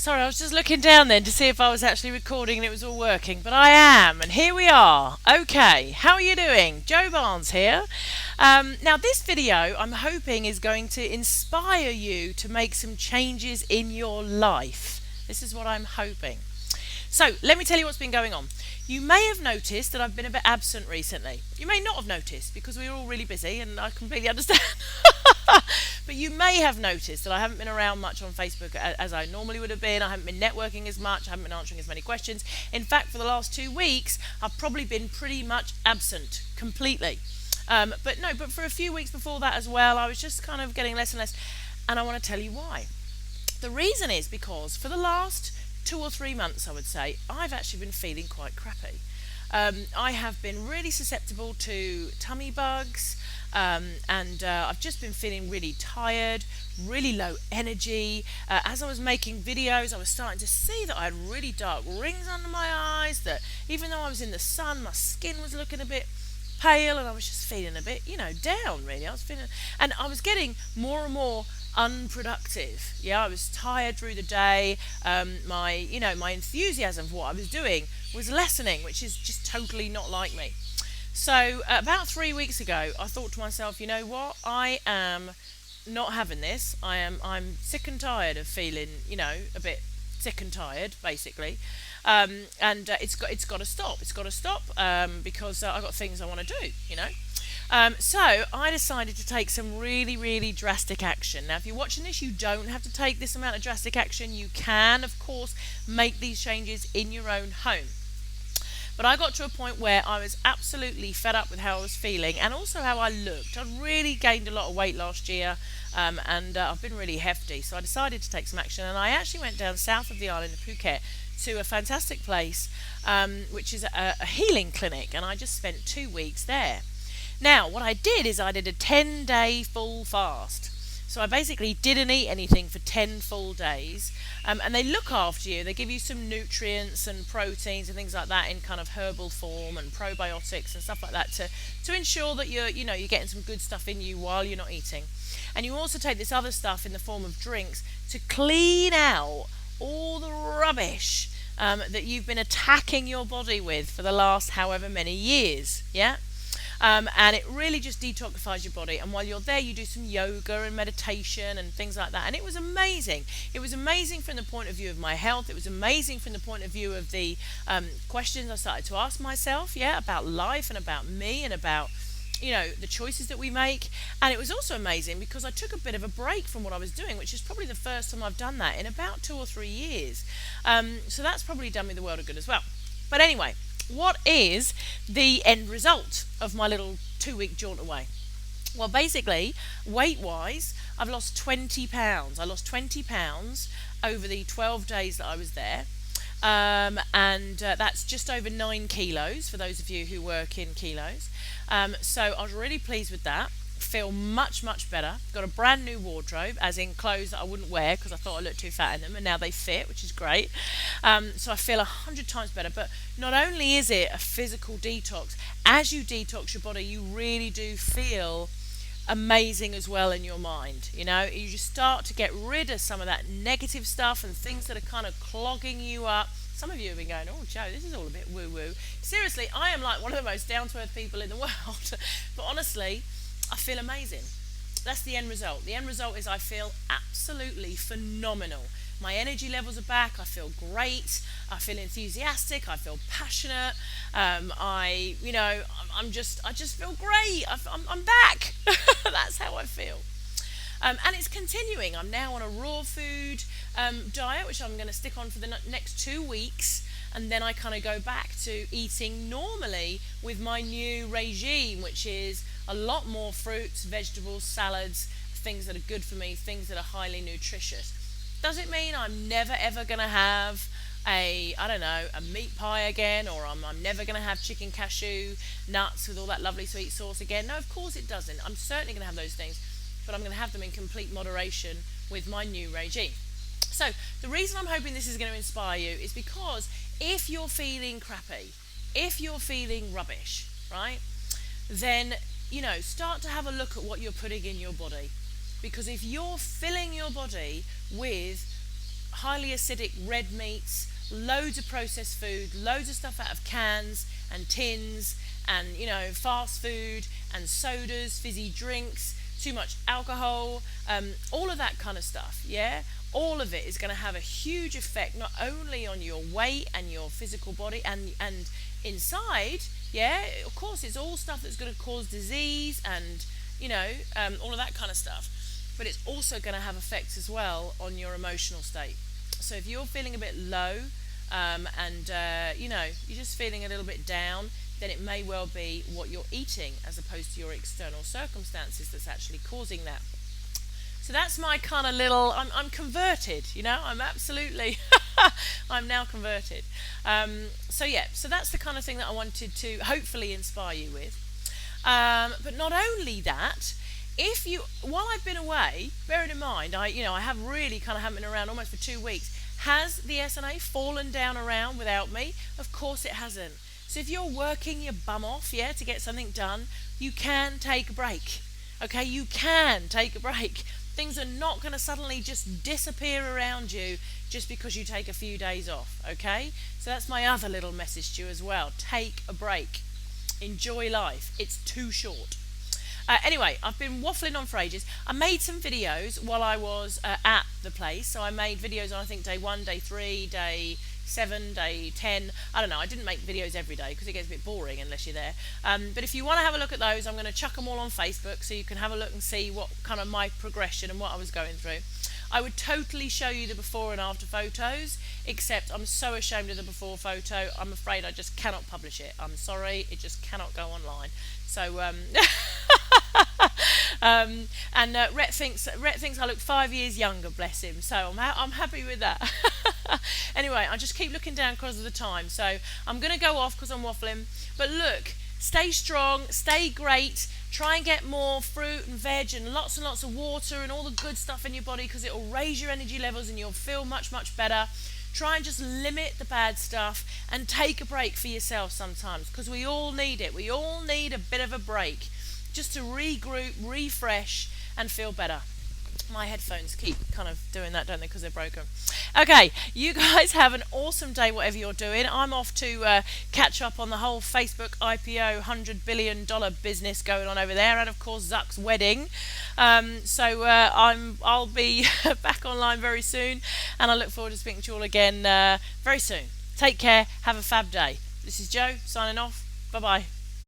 Sorry, I was just looking down then to see if I was actually recording and it was all working, but I am, and here we are. Okay, how are you doing? Joe Barnes here. Now, this video I'm hoping is going to inspire you to make some changes in your life. This is what I'm hoping. So, let me tell you what's been going on. You may have noticed that I've been a bit absent recently. You may not have noticed because we were all really busy, and I completely understand. But you may have noticed that I haven't been around much on Facebook as I normally would have been. I haven't been networking as much. I haven't been answering as many questions. In fact, for the last 2 weeks, I've probably been pretty much absent completely. But for a few weeks before that as well, I was just kind of getting less and less. And I want to tell you why. The reason is because for the last 2 or 3 months, I would say, I've actually been feeling quite crappy. I have been really susceptible to tummy bugs, and I've just been feeling really tired, really low energy. As I was making videos, I was starting to see that I had really dark rings under my eyes, that even though I was in the sun, my skin was looking a bit pale, and I was just feeling a bit, down really. And I was getting more and more unproductive. Yeah, I was tired through the day. My enthusiasm for what I was doing was lessening, which is just totally not like me. So about 3 weeks ago, I thought to myself, you know what? I am not having this. I'm sick and tired of feeling, a bit sick and tired, basically. And it's got to stop. It's got to stop because I've got things I want to do. So I decided to take some really, really drastic action. Now, if you're watching this, you don't have to take this amount of drastic action. You can, of course, make these changes in your own home. But I got to a point where I was absolutely fed up with how I was feeling and also how I looked. I'd really gained a lot of weight last year, and I've been really hefty. So I decided to take some action, and I actually went down south of the island of Phuket to a fantastic place, which is a healing clinic, and I just spent 2 weeks there. Now, what I did is I did a 10-day full fast. So I basically didn't eat anything for 10 full days. And they look after you. They give you some nutrients and proteins and things like that in kind of herbal form and probiotics and stuff like that to ensure that you're getting some good stuff in you while you're not eating. And you also take this other stuff in the form of drinks to clean out all the rubbish that you've been attacking your body with for the last however many years. Yeah? And it really just detoxifies your body. And while you're there, you do some yoga and meditation and things like that. And it was amazing. It was amazing from the point of view of my health. It was amazing from the point of view of the questions I started to ask myself, about life and about me and about, the choices that we make. And it was also amazing because I took a bit of a break from what I was doing, which is probably the first time I've done that in about 2 or 3 years. So that's probably done me the world of good as well. But anyway, what is the end result of my little 2-week jaunt away? Well, basically, weight-wise, I've lost 20 pounds. I lost 20 pounds over the 12 days that I was there. And that's just over 9 kilos for those of you who work in kilos. So I was really pleased with that. Feel much, much better. Got a brand new wardrobe, as in clothes that I wouldn't wear because I thought I looked too fat in them, and now they fit, which is great. So I feel 100 times better. But not only is it a physical detox, as you detox your body, you really do feel amazing as well in your mind. You just start to get rid of some of that negative stuff and things that are kind of clogging you up. Some of you have been going, oh, Joe, this is all a bit woo-woo. Seriously, I am like one of the most down-to-earth people in the world. But honestly, I feel amazing. That's the end result. The end result is I feel absolutely phenomenal. My energy levels are back. I feel great. I feel enthusiastic. I feel passionate. I just feel great. I'm back. That's how I feel. And it's continuing. I'm now on a raw food diet, which I'm going to stick on for the next 2 weeks. And then I kind of go back to eating normally with my new regime, which is a lot more fruits, vegetables, salads, things that are good for me, things that are highly nutritious. Does it mean I'm never ever going to have a meat pie again, or I'm never going to have chicken cashew nuts with all that lovely sweet sauce again? No, of course it doesn't. I'm certainly going to have those things, but I'm going to have them in complete moderation with my new regime. So the reason I'm hoping this is going to inspire you is because if you're feeling crappy, if you're feeling rubbish, right, then, start to have a look at what you're putting in your body. Because if you're filling your body with highly acidic red meats, loads of processed food, loads of stuff out of cans and tins, and fast food and sodas, fizzy drinks, too much alcohol, all of that kind of stuff. Yeah, all of it is going to have a huge effect not only on your weight and your physical body and inside. Yeah, of course, it's all stuff that's going to cause disease and all of that kind of stuff, but it's also going to have effects as well on your emotional state. So if you're feeling a bit low, and you're just feeling a little bit down, then it may well be what you're eating as opposed to your external circumstances that's actually causing that. So that's my kind of little, I'm converted, I'm absolutely, I'm now converted. So that's the kind of thing that I wanted to hopefully inspire you with. But not only that, while I've been away, bearing in mind, I have really kind of haven't been around almost for 2 weeks, has the SNA fallen down around without me? Of course it hasn't. So if you're working your bum off, to get something done, you can take a break. Okay, you can take a break. Things are not going to suddenly just disappear around you just because you take a few days off, okay? So that's my other little message to you as well. Take a break. Enjoy life. It's too short. Anyway, I've been waffling on for ages. I made some videos while I was at the place. So I made videos on, I think, day 1, day 3, day 7, day 10. I don't know. I didn't make videos every day because it gets a bit boring unless you're there. But if you want to have a look at those, I'm going to chuck them all on Facebook so you can have a look and see what kind of my progression and what I was going through. I would totally show you the before and after photos, except I'm so ashamed of the before photo, I'm afraid I just cannot publish it. I'm sorry, it just cannot go online. So, Rhett thinks I look 5 years younger, bless him. So I'm happy with that. Anyway, I just keep looking down because of the time. So I'm going to go off because I'm waffling. But look, stay strong, stay great. Try and get more fruit and veg and lots of water and all the good stuff in your body because it will raise your energy levels and you'll feel much, much better. Try and just limit the bad stuff and take a break for yourself sometimes because we all need it. We all need a bit of a break just to regroup, refresh and feel better. My headphones keep kind of doing that, don't they, because they're broken. Okay, you guys have an awesome day, whatever you're doing. I'm off to catch up on the whole Facebook IPO $100 billion business going on over there, and of course Zuck's wedding. I'll be back online very soon, and I look forward to speaking to you all again very soon. Take care. Have a fab day. This is Jo signing off. Bye bye.